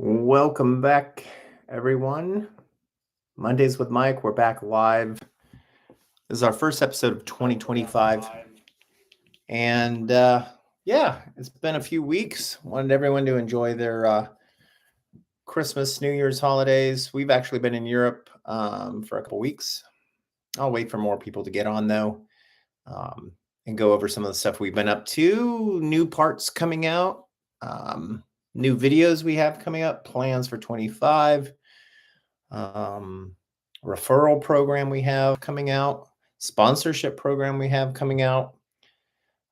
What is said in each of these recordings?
Welcome back, everyone. Mondays with Mike. We're back live. This is our first episode of 2025. And yeah, it's been a few weeks. Wanted everyone to enjoy their Christmas, New Year's holidays. We've actually been in Europe for a couple weeks. I'll wait for more people to get on, though, and go over some of the stuff we've been up to. New parts coming out, new videos we have coming up, plans for 25. Referral program we have coming out, sponsorship program we have coming out.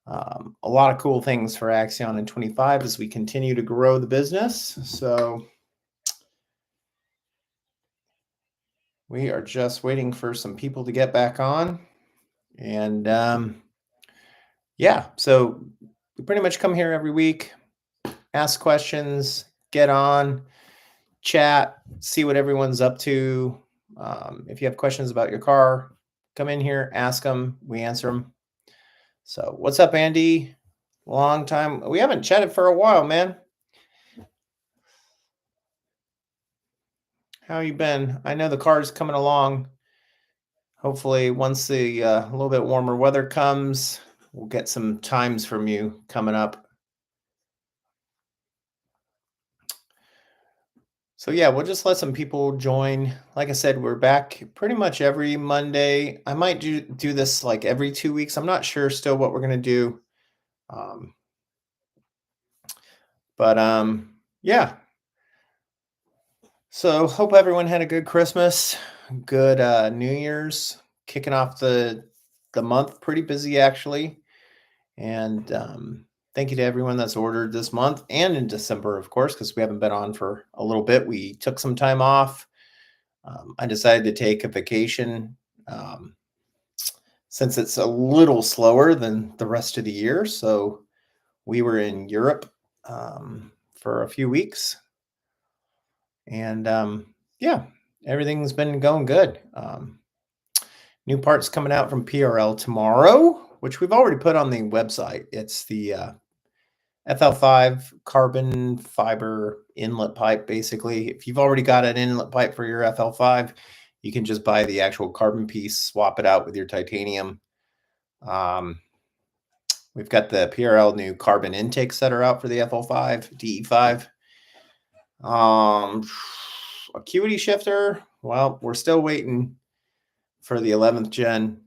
A lot of cool things for Axion in 25 as we continue to grow the business. So we are just waiting for some people to get back on. And yeah, so we pretty much come here every week, ask questions, get on, chat, see what everyone's up to. If you have questions about your car, come in here, ask them, we answer them. So what's up, Andy? Long time. We haven't chatted for a while, man. How you been? I know the car's coming along. Hopefully, once the a little bit warmer weather comes, we'll get some times from you coming up. So yeah, we'll just let some people join. Like I said, we're back pretty much every Monday. I might do this like every 2 weeks. I'm not sure still what we're gonna do. Um, but yeah. So hope everyone had a good Christmas, good New Year's, kicking off the month. Pretty busy actually, and thank you to everyone that's ordered this month and in December, of course, because we haven't been on for a little bit. We took some time off. I decided to take a vacation um, since it's a little slower than the rest of the year. So we were in Europe for a few weeks, and yeah, everything's been going good. New parts coming out from PRL tomorrow, which we've already put on the website. It's the FL5 carbon fiber inlet pipe, basically. If you've already got an inlet pipe for your FL5, you can just buy the actual carbon piece, swap it out with your titanium. We've got the PRL new carbon intakes that are out for the FL5, DE5. Acuity shifter, well, we're still waiting for the 11th gen.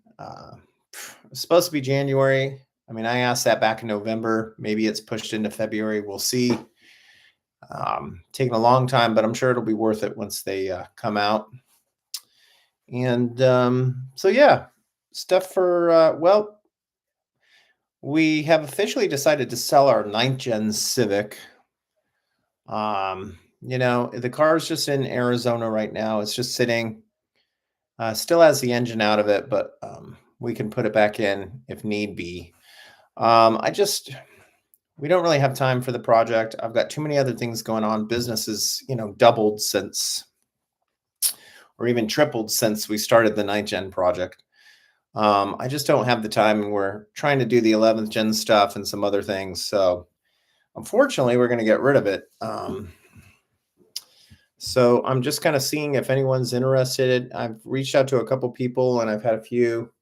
It's supposed to be January. I mean, I asked that back in November. Maybe it's pushed into February. We'll see. Taking a long time, but I'm sure it'll be worth it once they come out. And so, yeah, stuff for, well, we have officially decided to sell our 9th gen Civic. The car is just in Arizona right now. It's just sitting. Still has the engine out of it, but we can put it back in if need be. We don't really have time for the project. I've got too many other things going on. Business has, doubled since, or even tripled since we started the 9th gen project. I just don't have the time, and we're trying to do the 11th gen stuff and some other things. So unfortunately, we're going to get rid of it. So I'm just kind of seeing if anyone's interested. I've reached out to a couple people, and I've had a few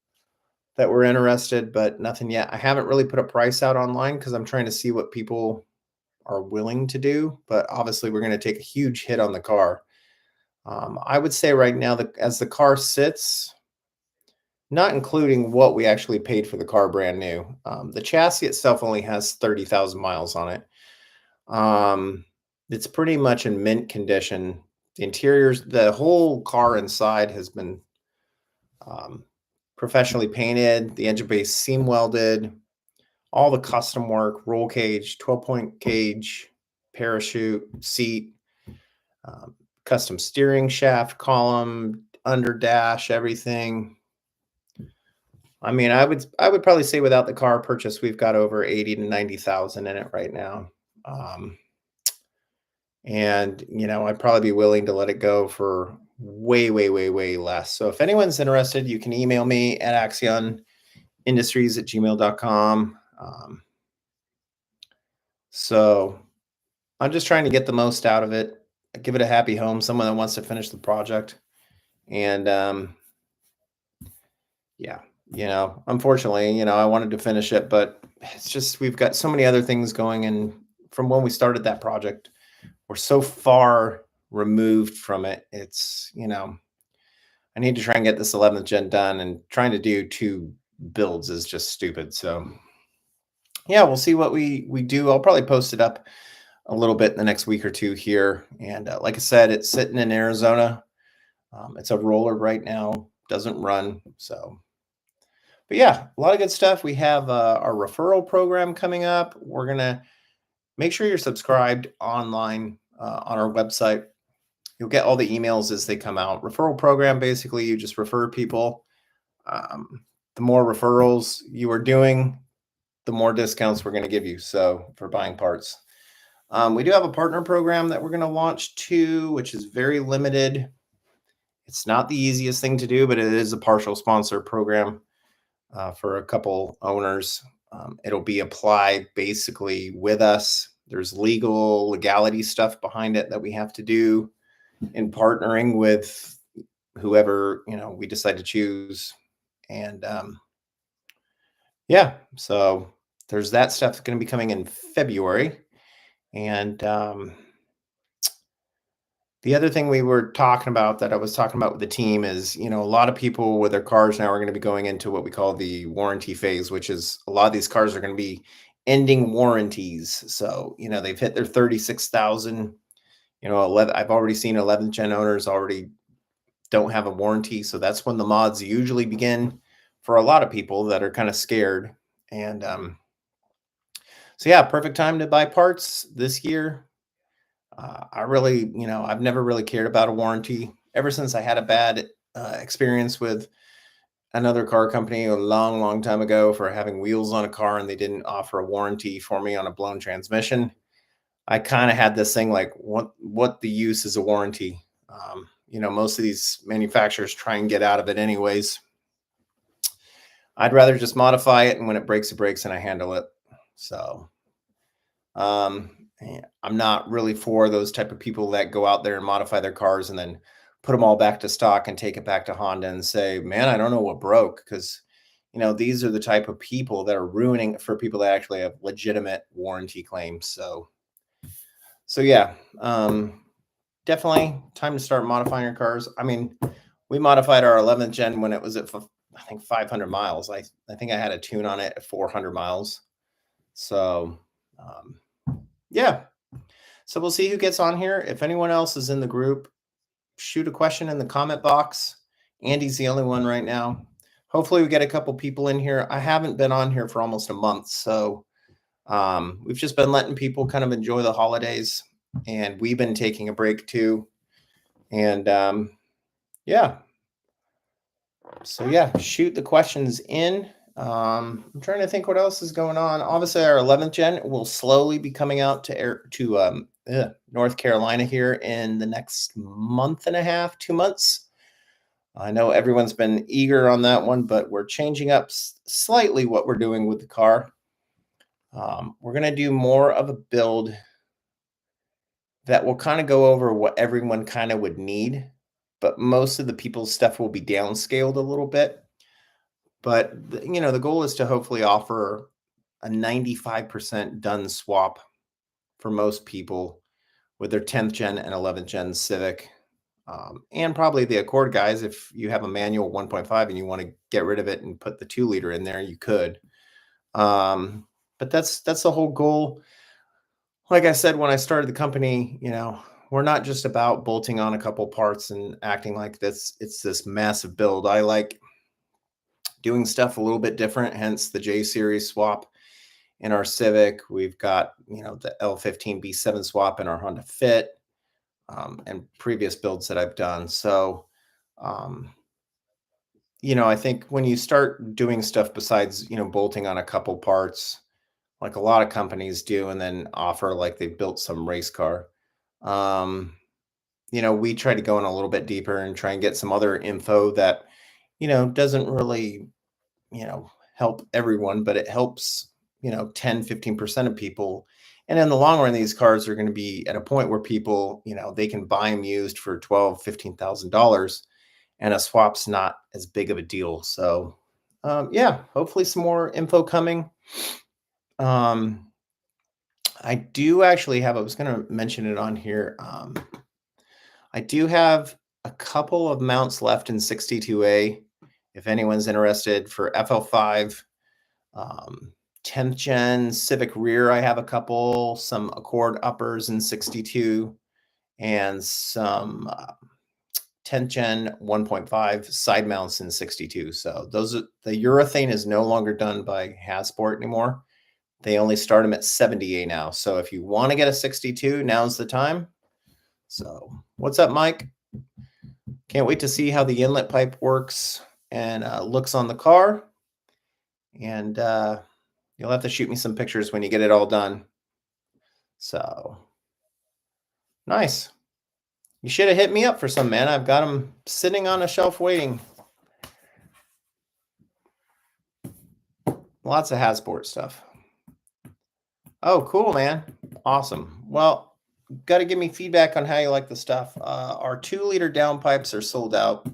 that were interested, but nothing yet. I haven't really put a price out online because I'm trying to see what people are willing to do. But obviously, we're going to take a huge hit on the car. I would say right now that as the car sits, not including what we actually paid for the car brand new, the chassis itself only has 30,000 miles on it. It's pretty much in mint condition. The interiors, the whole car inside has been professionally painted. The engine base seam welded, all the custom work, roll cage, 12-point cage, parachute, seat, custom steering shaft, column, under dash, everything. I mean, I would probably say without the car purchase, we've got over 80 to 90,000 in it right now. And I'd probably be willing to let it go for way, way, way, way less. So if anyone's interested, you can email me at axionindustries@gmail.com. So I'm just trying to get the most out of it. give it a happy home, someone that wants to finish the project. And yeah, unfortunately, I wanted to finish it, but it's just we've got so many other things going, and from when we started that project, we're so far removed from it. It's, I need to try and get this 11th gen done, and trying to do two builds is just stupid. So yeah, we'll see what we do. I'll probably post it up a little bit in the next week or two here. And like I said, it's sitting in Arizona. It's a roller right now, doesn't run. So, but yeah, a lot of good stuff. We have our referral program coming up. We're gonna make sure you're subscribed online on our website. You'll get all the emails as they come out. Referral program, basically, you just refer people. The more referrals you are doing, the more discounts we're going to give you. So for buying parts, we do have a partner program that we're going to launch too, which is very limited. It's not the easiest thing to do, but it is a partial sponsor program for a couple owners. It'll be applied basically with us. There's legality stuff behind it that we have to do in partnering with whoever we decide to choose. And yeah, so there's that stuff that's going to be coming in February. And the other thing we were talking about, that I was talking about with the team, is a lot of people with their cars now are going to be going into what we call the warranty phase, which is a lot of these cars are going to be ending warranties. So they've hit their 36,000. 11, I've already seen 11th gen owners already don't have a warranty. So that's when the mods usually begin for a lot of people that are kind of scared. And so yeah, perfect time to buy parts this year. I really, I've never really cared about a warranty ever since I had a bad experience with another car company a long, long time ago for having wheels on a car, and they didn't offer a warranty for me on a blown transmission. I kind of had this thing like, what the use is a warranty? Most of these manufacturers try and get out of it anyways. I'd rather just modify it, and when it breaks, it breaks, and I handle it. So I'm not really for those type of people that go out there and modify their cars and then put them all back to stock and take it back to Honda and say, man, I don't know what broke. Because these are the type of people that are ruining it for people that actually have legitimate warranty claims. So yeah, definitely time to start modifying your cars. I mean, we modified our 11th gen when it was at, I think, 500 miles. I think I had a tune on it at 400 miles. So yeah. So we'll see who gets on here. If anyone else is in the group, shoot a question in the comment box. Andy's the only one right now. Hopefully we get a couple people in here. I haven't been on here for almost a month. So we've just been letting people kind of enjoy the holidays, and we've been taking a break too. And yeah. So yeah, shoot the questions in. I'm trying to think what else is going on. Obviously, our 11th gen will slowly be coming out to North Carolina here in the next month and a half, 2 months. I know everyone's been eager on that one, but we're changing up slightly what we're doing with the car. We're going to do more of a build that will kind of go over what everyone kind of would need, but most of the people's stuff will be downscaled a little bit. But the goal is to hopefully offer a 95% done swap for most people with their 10th gen and 11th gen Civic. And probably the Accord guys, if you have a manual 1.5 and you want to get rid of it and put the 2-liter in there, you could. But that's the whole goal. Like I said, when I started the company, we're not just about bolting on a couple parts and acting like it's this massive build. I like doing stuff a little bit different, hence the J series swap in our Civic. We've got, the L15 B7 swap in our Honda Fit, and previous builds that I've done. So, I think when you start doing stuff besides, bolting on a couple parts, like a lot of companies do, and then offer like they built some race car, we try to go in a little bit deeper and try and get some other info that, doesn't really, help everyone, but it helps, 10, 15% of people. And in the long run, these cars are going to be at a point where people, they can buy them used for 12, $15,000, and a swap's not as big of a deal. So, yeah, hopefully some more info coming. Um, I do actually have, I was going to mention it on here. I do have a couple of mounts left in 62A if anyone's interested for FL5. Um, 10th gen Civic rear, I have a couple, some Accord uppers in 62, and some 10th gen 1.5 side mounts in 62. So those are, the urethane is no longer done by Hasport anymore. They only start them at 70A now. So if you want to get a 62, now's the time. So what's up, Mike? Can't wait to see how the inlet pipe works and looks on the car. And you'll have to shoot me some pictures when you get it all done. So nice. You should have hit me up for some, man. I've got them sitting on a shelf waiting. Lots of Hasport stuff. Oh, cool, man. Awesome. Well, got to give me feedback on how you like the stuff. Our 2-liter downpipes are sold out.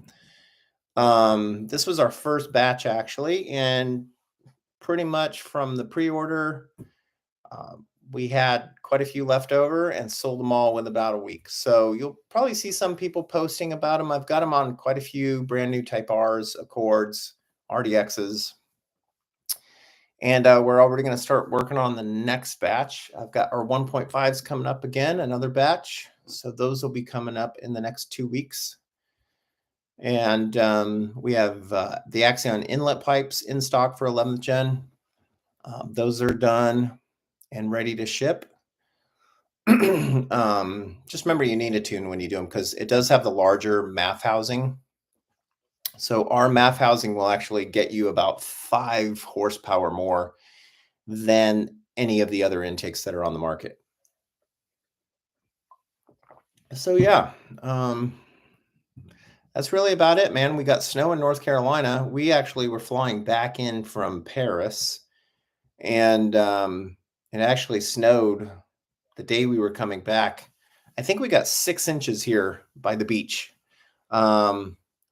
This was our first batch, actually, and pretty much from the pre-order, we had quite a few left over and sold them all within about a week. So you'll probably see some people posting about them. I've got them on quite a few brand new Type Rs, Accords, RDXs. And we're already going to start working on the next batch. I've got our 1.5s coming up again, another batch. So those will be coming up in the next 2 weeks. And we have the Axion inlet pipes in stock for 11th gen. Those are done and ready to ship. Just remember you need a tune when you do them because it does have the larger MAF housing. So our MAF housing will actually get you about 5 horsepower more than any of the other intakes that are on the market. So yeah, that's really about it, man. We got snow in North Carolina. We actually were flying back in from Paris, and it actually snowed the day we were coming back. I think we got 6 inches here by the beach,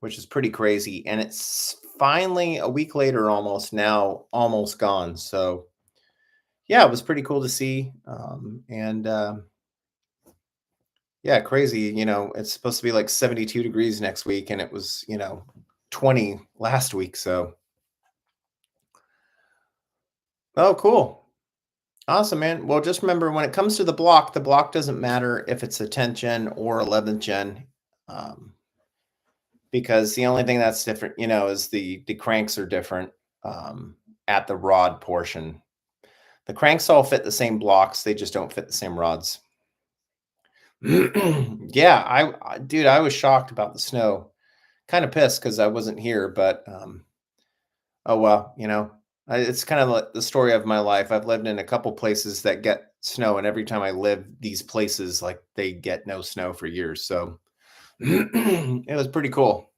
which is pretty crazy. And it's finally a week later, almost gone. So yeah, it was pretty cool to see. Yeah, crazy. It's supposed to be like 72 degrees next week, and it was, 20 last week. So, oh, cool. Awesome, man. Well, just remember when it comes to the block doesn't matter if it's a 10th gen or 11th gen, because the only thing that's different, is the cranks are different at the rod portion. The cranks all fit the same blocks, they just don't fit the same rods. Yeah, dude, I was shocked about the snow. Kind of pissed because I wasn't here, but oh well, it's kind of like the story of my life. I've lived in a couple places that get snow, and every time I live these places, like they get no snow for years. So it was pretty cool.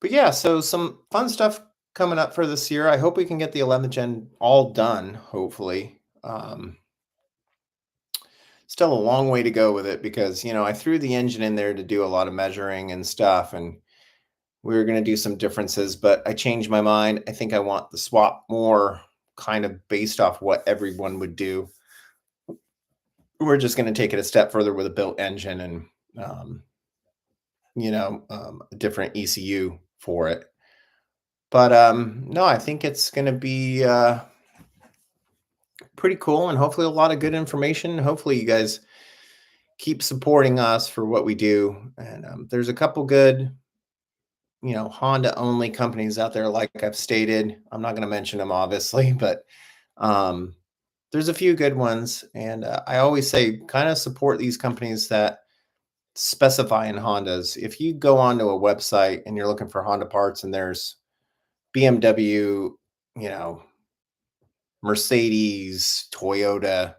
But yeah, so some fun stuff coming up for this year. I hope we can get the 11th gen all done, hopefully. Still a long way to go with it because, I threw the engine in there to do a lot of measuring and stuff, and we were going to do some differences, but I changed my mind. I think I want the swap more kind of based off what everyone would do. We're just going to take it a step further with a built engine and, a different ECU for it. But no, I think it's going to be pretty cool and hopefully a lot of good information. Hopefully you guys keep supporting us for what we do. And there's a couple good, Honda only companies out there, like I've stated. I'm not going to mention them, obviously, but there's a few good ones. And I always say kind of support these companies that specify in Hondas. If you go onto a website and you're looking for Honda parts and there's BMW, Mercedes, Toyota,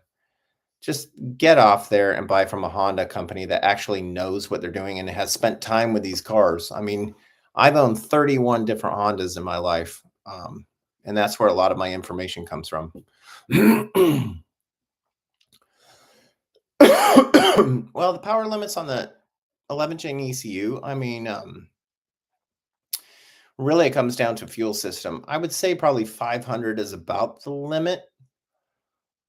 just get off there and buy from a Honda company that actually knows what they're doing and has spent time with these cars. I mean, I've owned 31 different Hondas in my life. and that's where a lot of my information comes from. Well, the power limits on the 11 gen ECU, I mean, really it comes down to fuel system. I would say probably 500 is about the limit,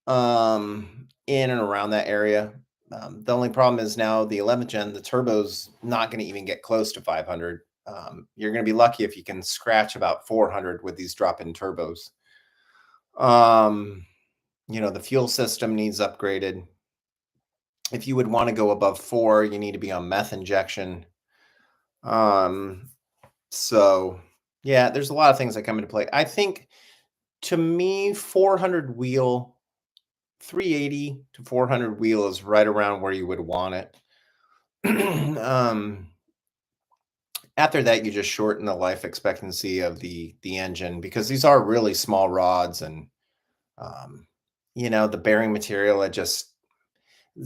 in and around that area. The only problem is now the 11th gen, the turbo's not going to even get close to 500. You're going to be lucky if you can scratch about 400 with these drop-in turbos. Um, the fuel system needs upgraded. If you would want to go above 4, you need to be on meth injection. Um, so yeah, there's a lot of things that come into play. I think to me, 400 wheel, 380 to 400 wheel is right around where you would want it. um, After that, you just shorten the life expectancy of the engine because these are really small rods, and um, the bearing material, it just,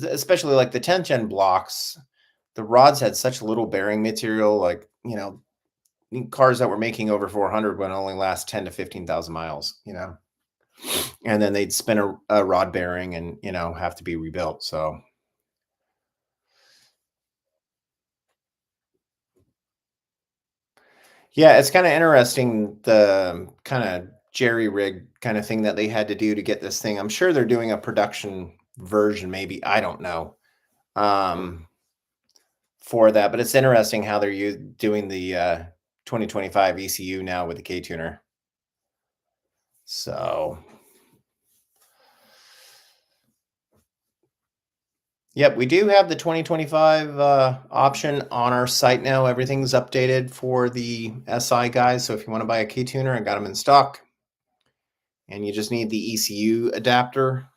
especially like the 10th gen blocks, the rods had such little bearing material, like, cars that were making over 400 would only last 10 to 15,000 miles, and then they'd spin a rod bearing and, have to be rebuilt. So yeah, it's kind of interesting, the kind of jerry rig kind of thing that they had to do to get this thing. I'm sure they're doing a production version, maybe, I don't know, um, for that, but it's interesting how they're doing the 2025 ECU now with the K tuner. So yep, we do have the 2025 option on our site now. Everything's updated for the SI guys. So if you want to buy a key tuner, I got them in stock, and you just need the ECU adapter.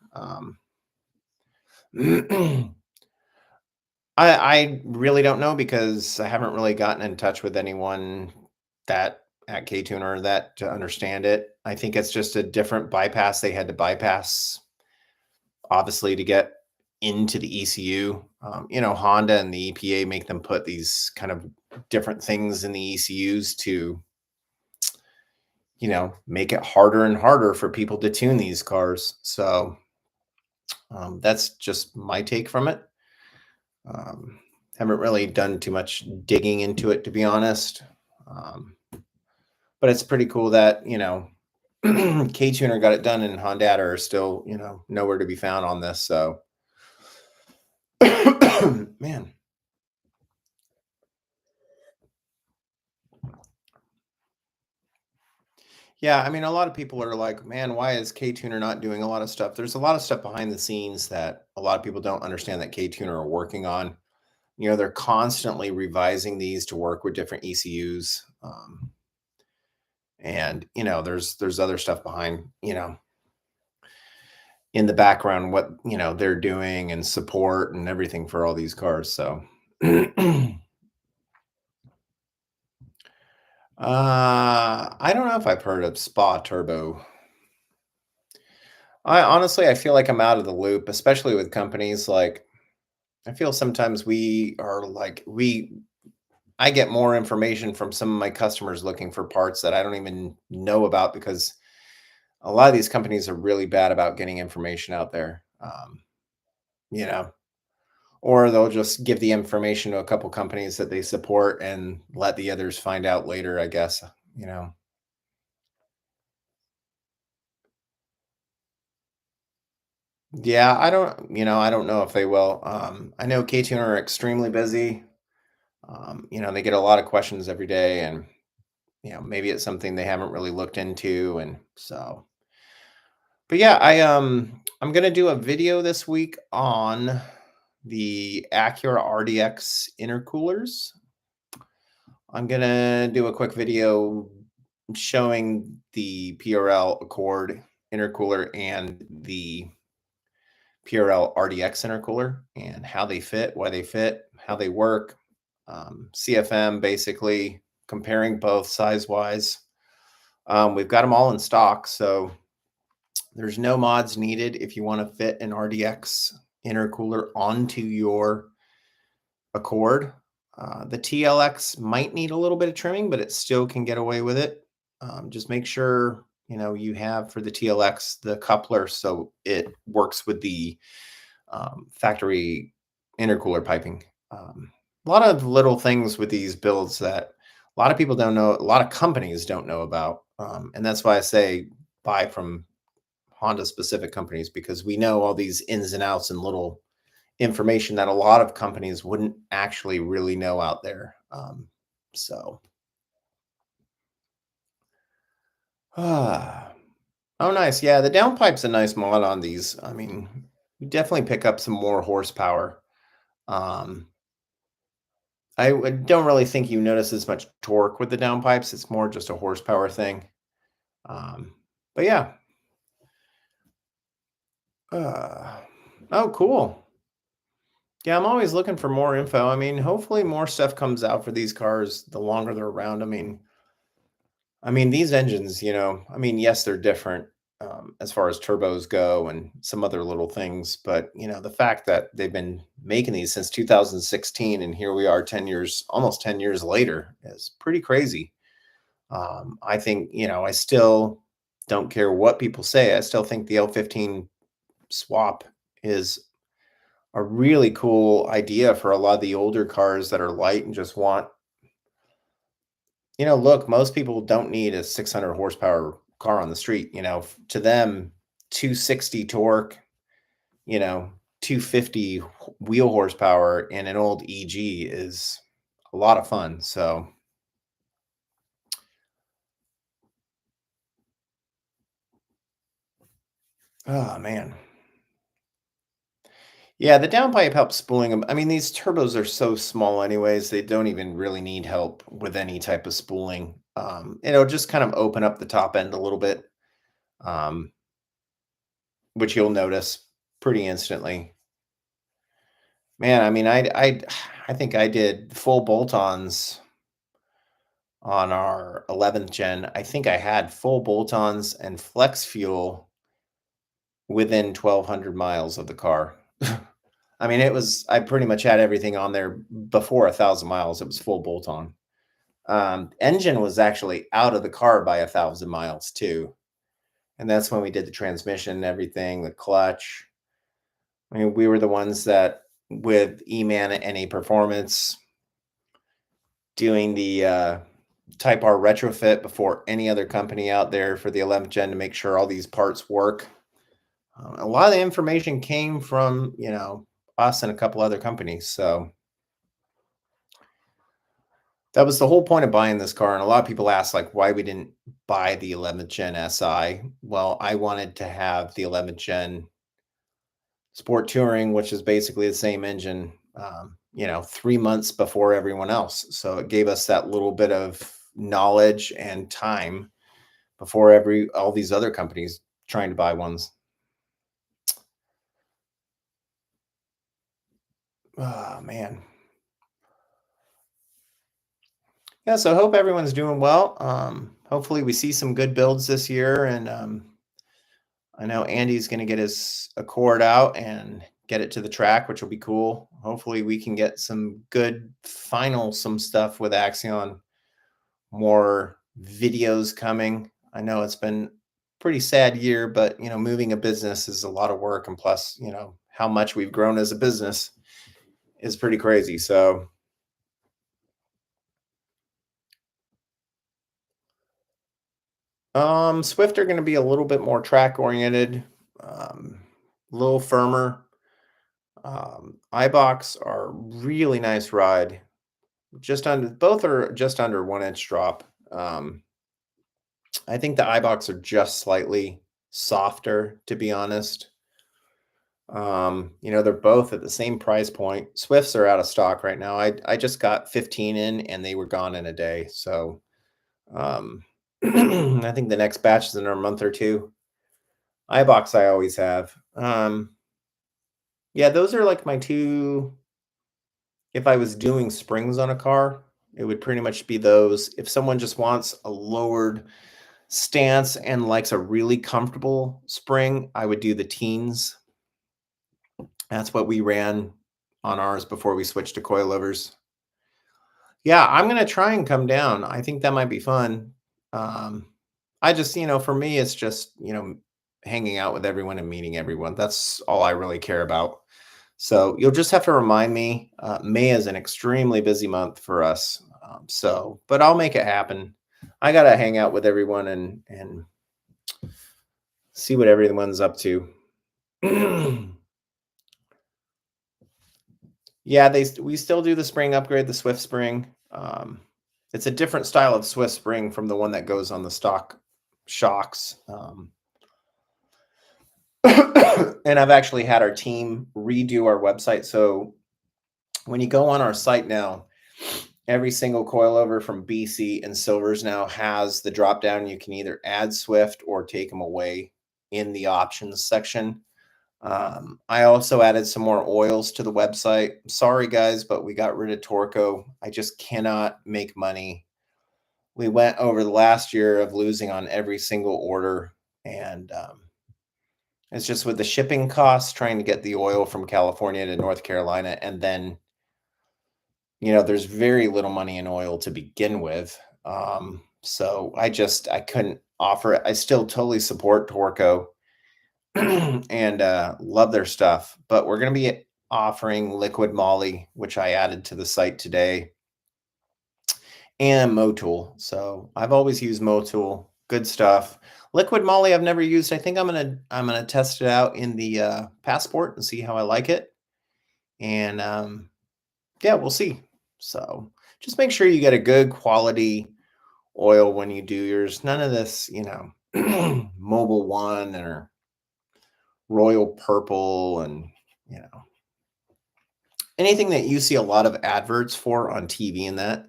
I really don't know because I haven't really gotten in touch with anyone that at K tuner that to understand it. I think it's just a different bypass they had to bypass, obviously, to get into the ECU. Honda and the EPA make them put these kind of different things in the ECUs to, make it harder and harder for people to tune these cars. So that's just my take from it. Um, haven't really done too much digging into it, to be honest. Um, but it's pretty cool that, K Tuner got it done, and Honda are still, nowhere to be found on this. So, man. Yeah, I mean, a lot of people are like, man, why is K Tuner not doing a lot of stuff? There's a lot of stuff behind the scenes that a lot of people don't understand that K Tuner are working on. They're constantly revising these to work with different ECUs. And there's other stuff behind, in the background, what, they're doing, and support and everything for all these cars. So I don't know if I've heard of Spa Turbo. I feel like I'm out of the loop, especially with companies. Like, I feel sometimes we are like, I get more information from some of my customers looking for parts that I don't even know about, because a lot of these companies are really bad about getting information out there. You know, or they'll just give the information to a couple companies that they support and let the others find out later, I guess, you know. Yeah, I don't know if they will. I know K-Tuner are extremely busy. They get a lot of questions every day, and maybe it's something they haven't really looked into, and so. But yeah, I'm gonna do a video this week on the Acura RDX intercoolers. I'm gonna do a quick video showing the PRL Accord intercooler and the PRL RDX intercooler and how they fit, why they fit, how they work. CFM, basically comparing both size wise. We've got them all in stock, so there's no mods needed if you want to fit an RDX intercooler onto your Accord. The TLX might need a little bit of trimming, but it still can get away with it. Just make sure You have for the TLX the coupler, so it works with the factory intercooler piping. A lot of little things with these builds that a lot of people don't know, a lot of companies don't know about. And that's why I say buy from Honda specific companies, because we know all these ins and outs and little information that a lot of companies wouldn't actually really know out there. So, ah, oh, nice. Yeah, the downpipe's a nice mod on these. I mean, you definitely pick up some more horsepower. Um, don't really think you notice as much torque with the downpipes. It's more just a horsepower thing. Um, but yeah. Uh, oh, cool. Yeah, I'm always looking for more info. I mean, hopefully more stuff comes out for these cars the longer they're around. I mean, these engines, I mean, yes, they're different as far as turbos go and some other little things, but the fact that they've been making these since 2016 and here we are 10 years, almost 10 years later is pretty crazy. I think, I still don't care what people say. I still think the L15 swap is a really cool idea for a lot of the older cars that are light and just want, look, most people don't need a 600 horsepower car on the street. To them, 260 torque, you know, 250 wheel horsepower in an old EG is a lot of fun. So, oh man. Yeah, the downpipe helps spooling them. I mean, these turbos are so small anyways, they don't even really need help with any type of spooling. It'll just kind of open up the top end a little bit, um, which you'll notice pretty instantly. Man, I mean, I think I did full bolt-ons on our 11th gen. I think I had full bolt-ons and flex fuel within 1,200 miles of the car. I mean, I pretty much had everything on there before 1,000 miles. It was full bolt-on. Engine was actually out of the car by 1,000 miles too. And that's when we did the transmission and everything, the clutch. I mean, we were the ones that with E-Man and A Performance doing the Type R retrofit before any other company out there for the 11th gen to make sure all these parts work. A lot of the information came from, us and a couple other companies. So that was the whole point of buying this car. And a lot of people ask, like, why we didn't buy the 11th gen SI. Well, I wanted to have the 11th gen Sport Touring, which is basically the same engine, 3 months before everyone else. So it gave us that little bit of knowledge and time before all these other companies trying to buy ones. Oh man. Yeah, so I hope everyone's doing well. Hopefully we see some good builds this year, and I know Andy's going to get his Accord out and get it to the track, which will be cool. Hopefully we can get some good some stuff with Axion, more videos coming. I know it's been pretty sad year, but moving a business is a lot of work, and plus, how much we've grown as a business is pretty crazy. So, Swift are going to be a little bit more track oriented, a little firmer. iBox are really nice ride. Both are just under 1 inch drop. I think the iBox are just slightly softer, to be honest. They're both at the same price point. Swifts are out of stock right now. I just got 15 in and they were gone in a day. So I think the next batch is in a month or two. iBox I always have. Yeah, those are like my two. If I was doing springs on a car, it would pretty much be those. If someone just wants a lowered stance and likes a really comfortable spring, I would do the teens. That's what we ran on ours before we switched to coilovers. Yeah, I'm gonna try and come down. I think that might be fun. Um, I just, for me, it's just, hanging out with everyone and meeting everyone. That's all I really care about. So you'll just have to remind me. May is an extremely busy month for us. But I'll make it happen. I gotta hang out with everyone and see what everyone's up to. Yeah, we still do the spring upgrade, the Swift Spring. It's a different style of Swift Spring from the one that goes on the stock shocks. And I've actually had our team redo our website. So when you go on our site now, every single coilover from BC and Silvers now has the drop down. You can either add Swift or take them away in the options section. I also added some more oils to the website. Sorry, guys, but we got rid of Torco. I just cannot make money. We went over the last year of losing on every single order. And it's just with the shipping costs, trying to get the oil from California to North Carolina. And then, there's very little money in oil to begin with. So I couldn't offer it. I still totally support Torco and love their stuff. But we're going to be offering liquid moly, which I added to the site today, and Motul. So I've always used Motul. Good stuff. Liquid moly I've never used. I think I'm gonna test it out in the Passport and see how I like it. And yeah, we'll see. So just make sure you get a good quality oil when you do yours. None of this, Mobile One or Royal Purple and you know anything that you see a lot of adverts for on TV and that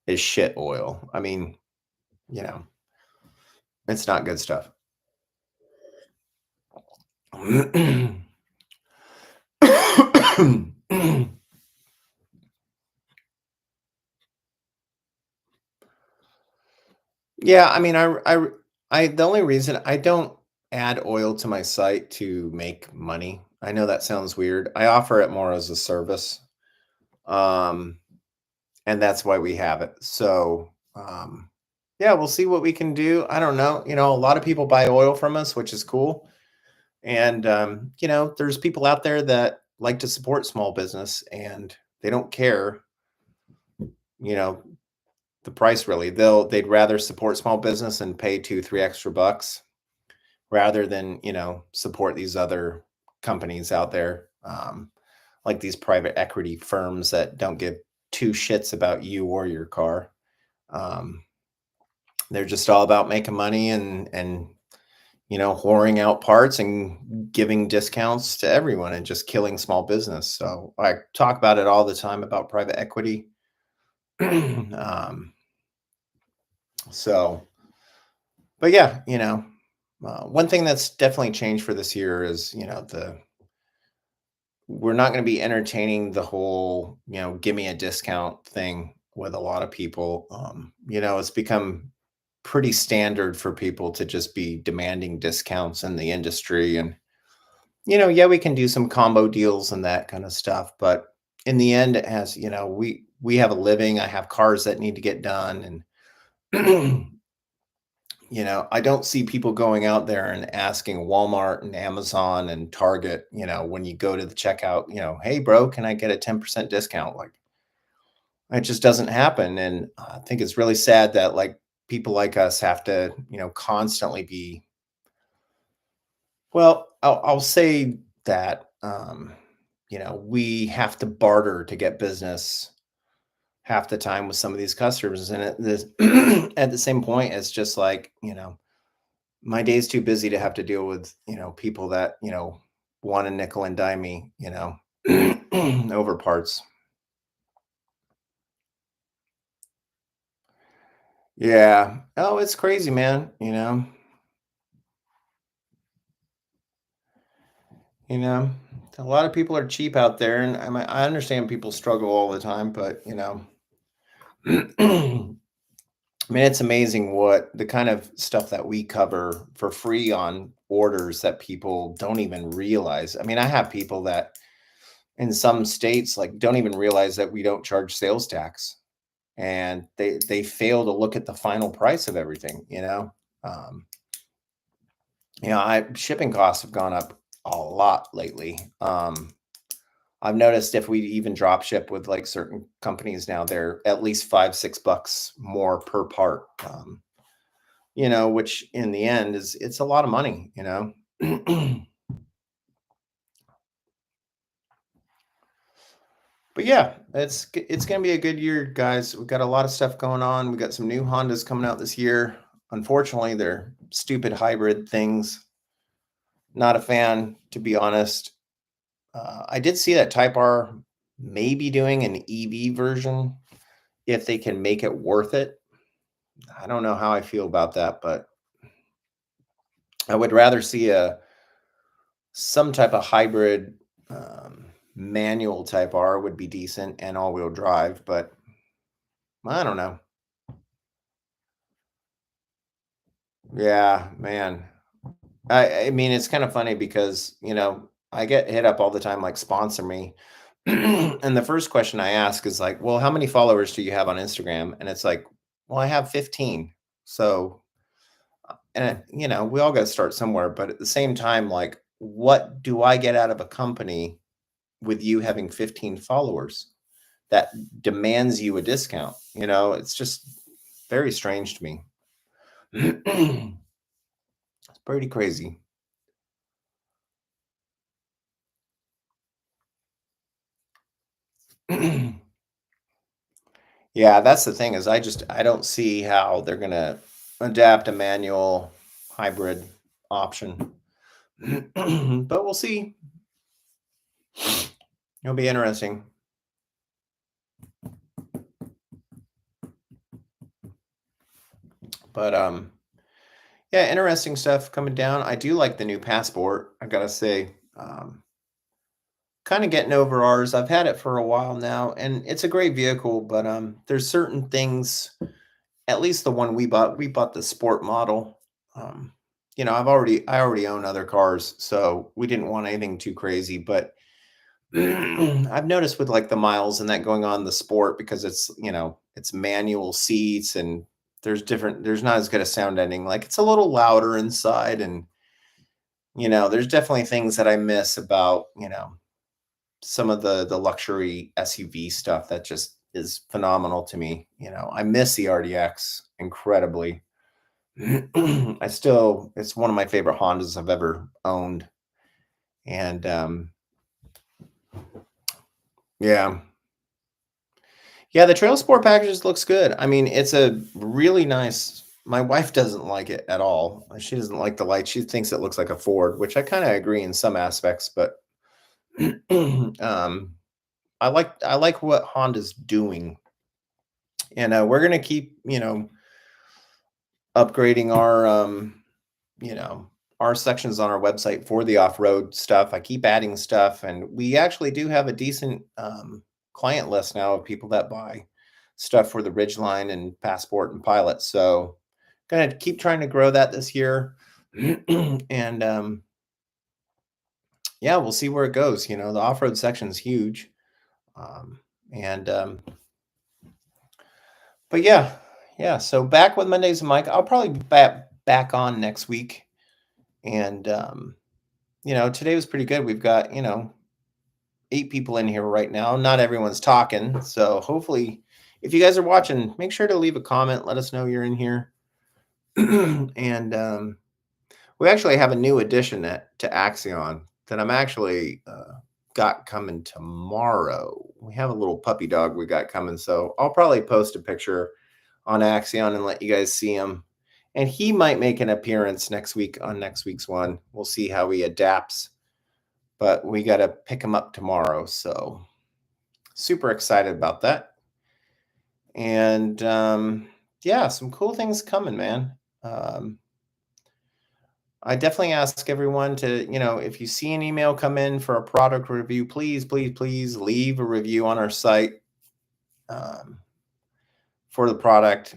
is shit oil. I mean, you know, it's not good stuff. Yeah, I mean, the only reason I don't add oil to my site to make money. I know that sounds weird. I offer it more as a service. Um, and that's why we have it. So, yeah, we'll see what we can do. I don't know. A lot of people buy oil from us, which is cool. And there's people out there that like to support small business and they don't care, you know, the price really. They'd rather support small business and pay 2, 3 extra bucks rather than, support these other companies out there. Like these private equity firms that don't give two shits about you or your car. Um, they're just all about making money and whoring out parts and giving discounts to everyone and just killing small business. So I talk about it all the time about private equity. um, so, but yeah, one thing that's definitely changed for this year is, we're not going to be entertaining the whole, give me a discount thing with a lot of people. It's become pretty standard for people to just be demanding discounts in the industry. And, yeah, we can do some combo deals and that kind of stuff. But in the end, it has, we have a living. I have cars that need to get done. And, I don't see people going out there and asking Walmart and Amazon and Target, when you go to the checkout, hey, bro, can I get a 10% discount? Like, it just doesn't happen. And I think it's really sad that like people like us have to, constantly be, well, I'll say that, we have to barter to get business half the time with some of these customers. And at the same point, it's just like, my day's too busy to have to deal with, people that, want to nickel and dime me, over parts. Yeah. Oh, it's crazy, man. You know, a lot of people are cheap out there, and I understand people struggle all the time, but I mean, it's amazing what the kind of stuff that we cover for free on orders that people don't even realize. I mean, I have people that in some states like don't even realize that we don't charge sales tax, and they fail to look at the final price of everything. Um, I shipping costs have gone up a lot lately. I've noticed if we even drop ship with like certain companies now, they're at least 5, $6 more per part. Which in the end it's a lot of money. But yeah, it's gonna be a good year, guys. We've got a lot of stuff going on. We got some new Hondas coming out this year. Unfortunately, they're stupid hybrid things. Not a fan, to be honest. I did see that Type R may be doing an EV version if they can make it worth it. I don't know how I feel about that, but I would rather see some type of hybrid. Manual Type R would be decent and all-wheel drive, but I don't know. Yeah, man. I mean, it's kind of funny because, I get hit up all the time, like, sponsor me. And the first question I ask is like, well, how many followers do you have on Instagram? And it's like, well, I have 15. So, and we all got to start somewhere. But at the same time, like, what do I get out of a company with you having 15 followers that demands you a discount? It's just very strange to me. It's pretty crazy. Yeah, that's the thing is I don't see how they're gonna adapt a manual hybrid option. But we'll see. It'll be interesting. But yeah, interesting stuff coming down. I do like the new Passport, I gotta say. Kind of getting over ours. I've had it for a while now, and it's a great vehicle, but there's certain things, at least the one we bought the sport model. Um, I already own other cars, so we didn't want anything too crazy, but I've noticed with like the miles and that going on the sport because it's manual seats and there's not as good a sound ending. Like it's a little louder inside and there's definitely things that I miss about, some of the luxury SUV stuff that just is phenomenal to me. I miss the RDX incredibly. It's one of my favorite Hondas I've ever owned. And yeah. Yeah, the Trail Sport packages looks good. I mean, it's a really nice. My wife doesn't like it at all. She doesn't like the light. She thinks it looks like a Ford, which I kind of agree in some aspects, but I like what Honda's doing. And we're gonna keep, upgrading you know, our sections on our website for the off-road stuff. I keep adding stuff, and we actually do have a decent client list now of people that buy stuff for the Ridgeline and Passport and Pilot. So, gonna keep trying to grow that this year, and yeah, we'll see where it goes. The off-road section is huge, and but yeah. So back with Mondays and Mike. I'll probably be back on next week, and today was pretty good. We've got 8 people in here right now. Not everyone's talking, so hopefully, if you guys are watching, make sure to leave a comment. Let us know you're in here, and we actually have a new addition to Axion that I'm actually got coming tomorrow. We have a little puppy dog we got coming, so I'll probably post a picture on Axion and let you guys see him. And he might make an appearance next week on next week's one. We'll see how he adapts, but we got to pick him up tomorrow. So super excited about that. And yeah, some cool things coming, man. I definitely ask everyone to, if you see an email come in for a product review, please, please, please leave a review on our site um, for the product.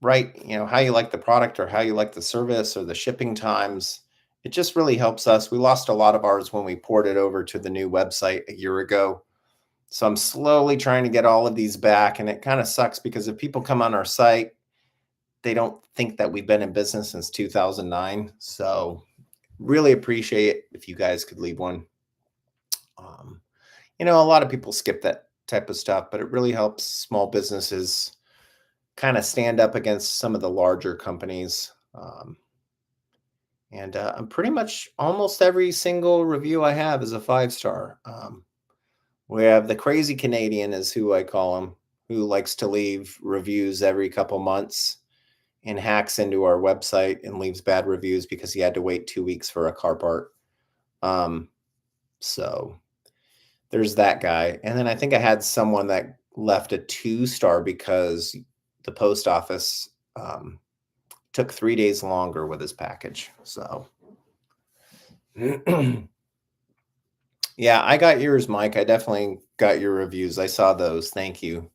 Write, how you like the product or how you like the service or the shipping times. It just really helps us. We lost a lot of ours when we ported over to the new website a year ago. So I'm slowly trying to get all of these back. And it kind of sucks because if people come on our site they don't think that we've been in business since 2009. So really appreciate if you guys could leave one. Um, a lot of people skip that type of stuff, but it really helps small businesses kind of stand up against some of the larger companies. And pretty much almost every single review I have is a 5 star. We have the crazy Canadian, is who I call him, who likes to leave reviews every couple months and hacks into our website and leaves bad reviews because he had to wait 2 weeks for a car part. So there's that guy. And then I think I had someone that left a 2 star because the post office took 3 days longer with his package. So yeah, I got yours, Mike. I definitely got your reviews. I saw those. Thank you.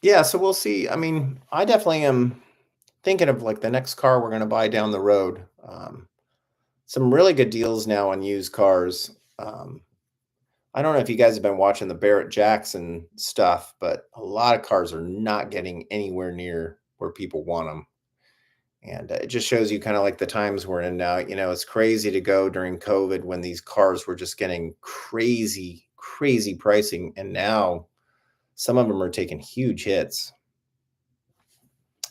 Yeah, so we'll see. I mean, I definitely am thinking of like the next car we're going to buy down the road. Some really good deals now on used cars. I don't know if you guys have been watching the Barrett Jackson stuff, but a lot of cars are not getting anywhere near where people want them. And it just shows you kind of like the times we're in now. It's crazy to go during COVID when these cars were just getting crazy, crazy pricing. And now some of them are taking huge hits.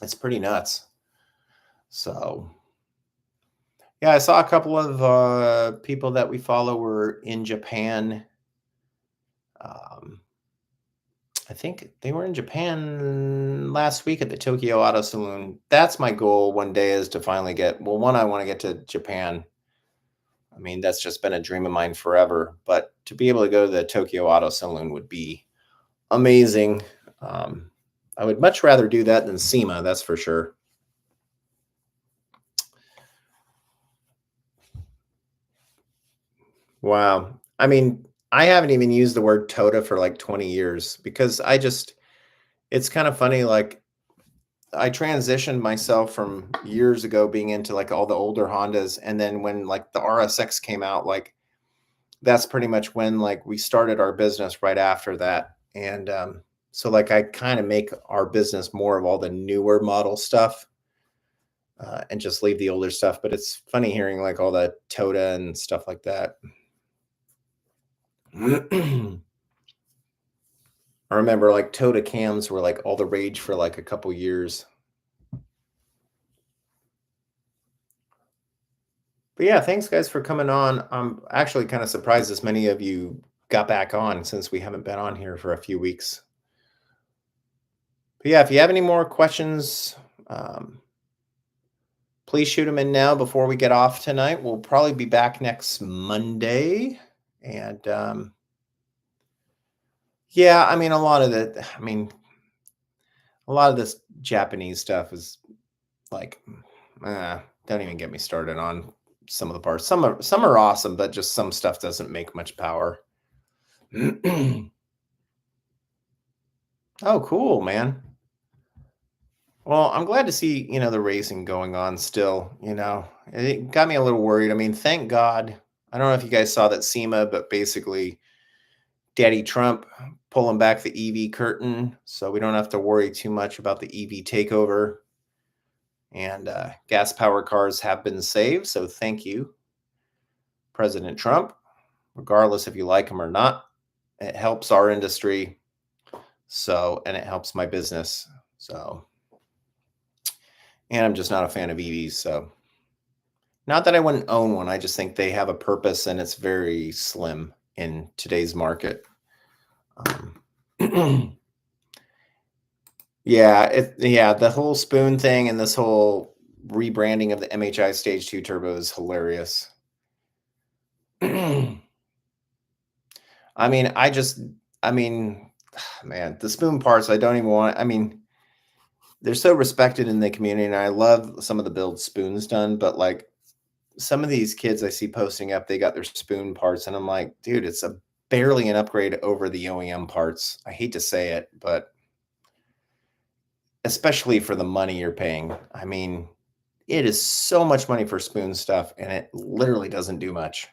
It's pretty nuts. So, yeah, I saw a couple of people that we follow were in Japan. I think they were in Japan last week at the Tokyo Auto Saloon. That's my goal one day, is to finally one, I want to get to Japan. I mean, that's just been a dream of mine forever. But to be able to go to the Tokyo Auto Saloon would be amazing. I would much rather do that than SEMA, that's for sure. Wow. I mean, I haven't even used the word Toda for like 20 years because it's kind of funny. Like, I transitioned myself from years ago being into like all the older Hondas. And then when like the RSX came out, like that's pretty much when like we started our business right after that. And so like I kind of make our business more of all the newer model stuff and just leave the older stuff. But it's funny hearing like all the Toda and stuff like that. I remember like Toda cams were like all the rage for like a couple years. But yeah, thanks guys for coming on. I'm actually kind of surprised as many of you got back on since we haven't been on here for a few weeks. But yeah, if you have any more questions, please shoot them in now before we get off tonight. We'll probably be back next Monday. And yeah, I mean, a lot of this Japanese stuff is like, don't even get me started on some of the parts. Some are awesome, but just some stuff doesn't make much power. Oh, cool, man. Well, I'm glad to see, the racing going on still, It got me a little worried. I mean, thank God. I don't know if you guys saw that SEMA, but basically Daddy Trump pulling back the EV curtain, so we don't have to worry too much about the EV takeover. And gas powered cars have been saved, so thank you, President Trump, regardless if you like him or not. It helps our industry, and it helps my business. So, and I'm just not a fan of EVs, so not that I wouldn't own one. I just think they have a purpose and it's very slim in today's market. Yeah, the whole spoon thing and this whole rebranding of the MHI Stage 2 Turbo is hilarious. Man, the spoon parts, I don't even want. They're so respected in the community, and I love some of the build spoons done, but like some of these kids I see posting up, they got their spoon parts, and I'm like, dude, it's barely an upgrade over the OEM parts. I hate to say it, but especially for the money you're paying. I mean, it is so much money for spoon stuff, and it literally doesn't do much.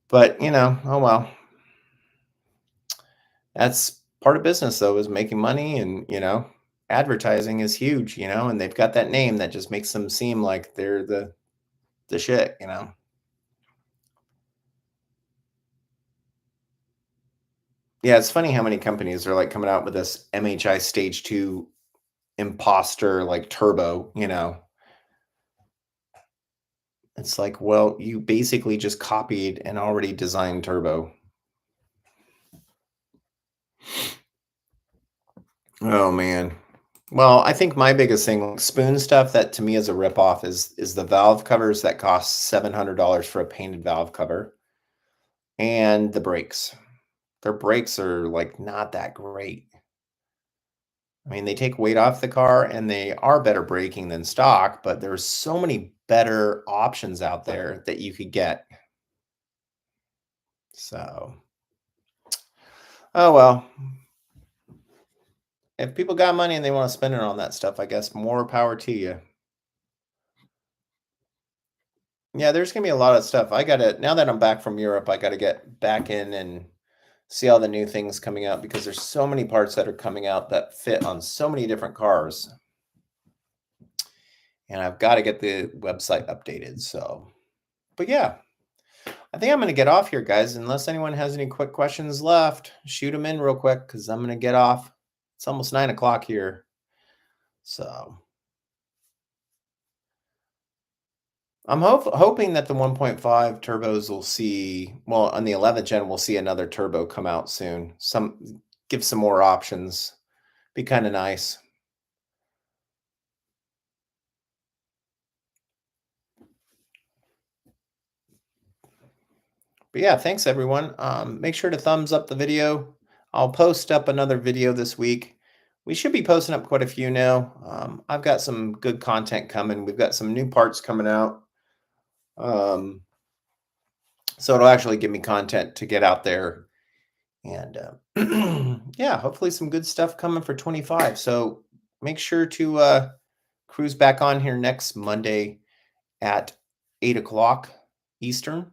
But, oh well. That's part of business though is making money, and advertising is huge, and they've got that name that just makes them seem like they're the shit. Yeah, it's funny how many companies are like coming out with this MHI stage 2 imposter like turbo. It's like, well, you basically just copied an already designed turbo. Oh man. Well, I think my biggest thing, like spoon stuff, that to me is a ripoff, is the valve covers that cost $700 for a painted valve cover, and the brakes. Their brakes are like not that great. I mean, they take weight off the car and they are better braking than stock, but there's so many better options out there that you could get. So, oh well. If people got money and they want to spend it on that stuff, I guess more power to you. Yeah, there's gonna be a lot of stuff. I gotta Now that I'm back from Europe, I gotta get back in and see all the new things coming out, because there's so many parts that are coming out that fit on so many different cars. And I've got to get the website updated. So, but yeah, I think I'm going to get off here, guys. Unless anyone has any quick questions left, shoot them in real quick, because I'm going to get off. It's almost 9 o'clock here. So I'm hoping that the 1.5 turbos will see, well, on the 11th gen, we'll see another turbo come out soon. Give some more options. Be kind of nice. But yeah, thanks everyone. Make sure to thumbs up the video. I'll post up another video this week. We should be posting up quite a few now. I've got some good content coming. We've got some new parts coming out. Um, so it'll actually give me content to get out there. And yeah, hopefully some good stuff coming for 25. So make sure to cruise back on here next Monday at 8 o'clock Eastern.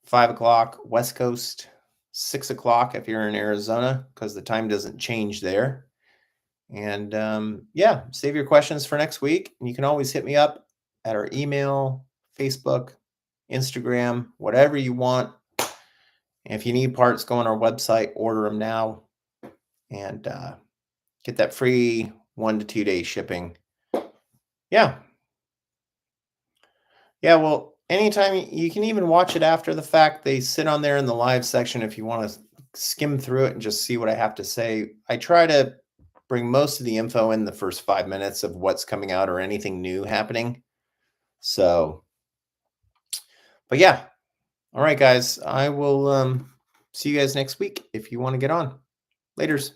5 o'clock West Coast, 6 o'clock if you're in Arizona, because the time doesn't change there. And yeah, save your questions for next week. And you can always hit me up at our email, Facebook, Instagram, whatever you want. And if you need parts, go on our website, order them now, and get that free 1 to 2 day shipping. Yeah. Yeah, well, anytime you can even watch it after the fact. They sit on there in the live section if you want to skim through it and just see what I have to say. I try to bring most of the info in the first 5 minutes of what's coming out or anything new happening. So, but yeah. All right, guys. I will see you guys next week if you want to get on. Laters.